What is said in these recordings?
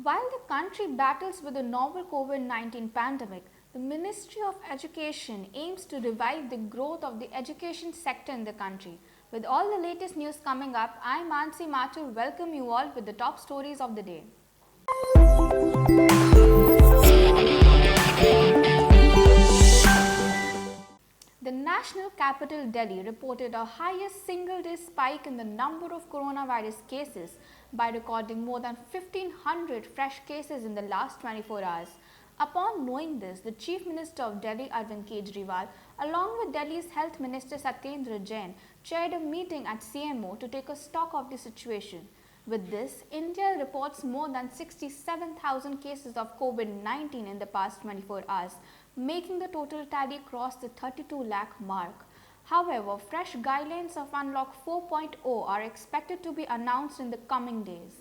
While the country battles with the novel COVID-19 pandemic, the Ministry of Education aims to revive the growth of the education sector in the country. With all the latest news coming up, I am Mansi Mathur. Welcome you all with the top stories of the day. The national capital Delhi reported a highest single-day spike in the number of coronavirus cases by recording more than 1,500 fresh cases in the last 24 hours. Upon knowing this, the Chief Minister of Delhi, Arvind Kejriwal, along with Delhi's Health Minister Satyendra Jain, chaired a meeting at CMO to take a stock of the situation. With this, India reports more than 67,000 cases of COVID-19 in the past 24 hours, making the total tally cross the 32 lakh mark. However, fresh guidelines of Unlock 4.0 are expected to be announced in the coming days.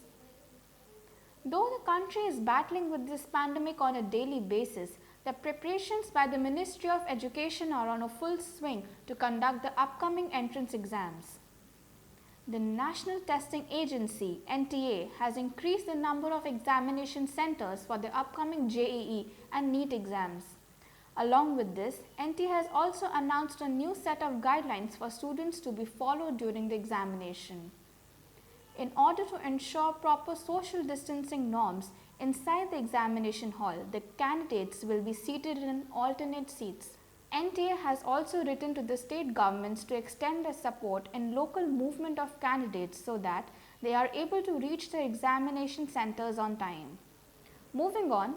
Though the country is battling with this pandemic on a daily basis, the preparations by the Ministry of Education are on a full swing to conduct the upcoming entrance exams. The National Testing Agency (NTA) has increased the number of examination centers for the upcoming JEE and NEET exams. Along with this, NTA has also announced a new set of guidelines for students to be followed during the examination. In order to ensure proper social distancing norms inside the examination hall, the candidates will be seated in alternate seats. NTA has also written to the state governments to extend their support in local movement of candidates so that they are able to reach their examination centers on time. Moving on,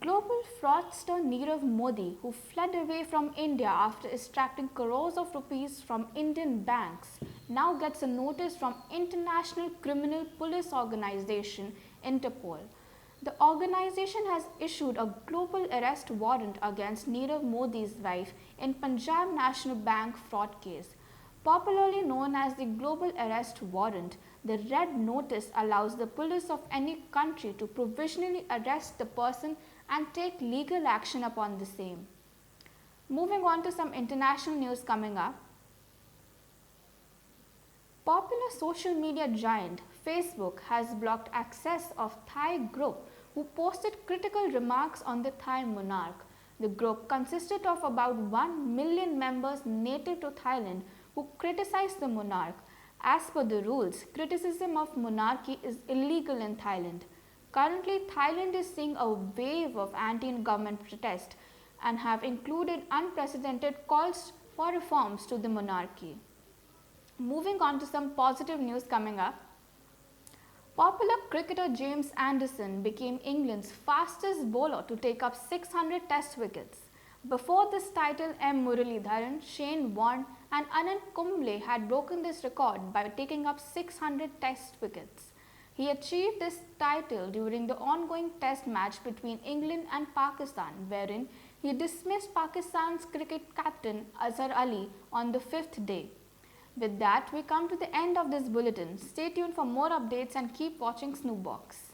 global fraudster Nirav Modi, who fled away from India after extracting crores of rupees from Indian banks, now gets a notice from International Criminal Police Organization (Interpol). The organization has issued a global arrest warrant against Nirav Modi's wife in Punjab National Bank fraud case. Popularly known as the Global Arrest Warrant, the red notice allows the police of any country to provisionally arrest the person and take legal action upon the same. Moving on to some international news coming up. Popular social media giant Facebook has blocked access of Thai group who posted critical remarks on the Thai monarch. The group consisted of about 1 million members native to Thailand who criticized the monarch. As per the rules, criticism of monarchy is illegal in Thailand. Currently, Thailand is seeing a wave of anti-government protest and have included unprecedented calls for reforms to the monarchy. Moving on to some positive news coming up. Popular cricketer James Anderson became England's fastest bowler to take up 600 test wickets. Before this title, M. Muralidharan, Shane Warne and Anand Kumble had broken this record by taking up 600 test wickets. He achieved this title during the ongoing test match between England and Pakistan, wherein he dismissed Pakistan's cricket captain Azhar Ali on the 5th day. With that, we come to the end of this bulletin. Stay tuned for more updates and keep watching Snoopbox.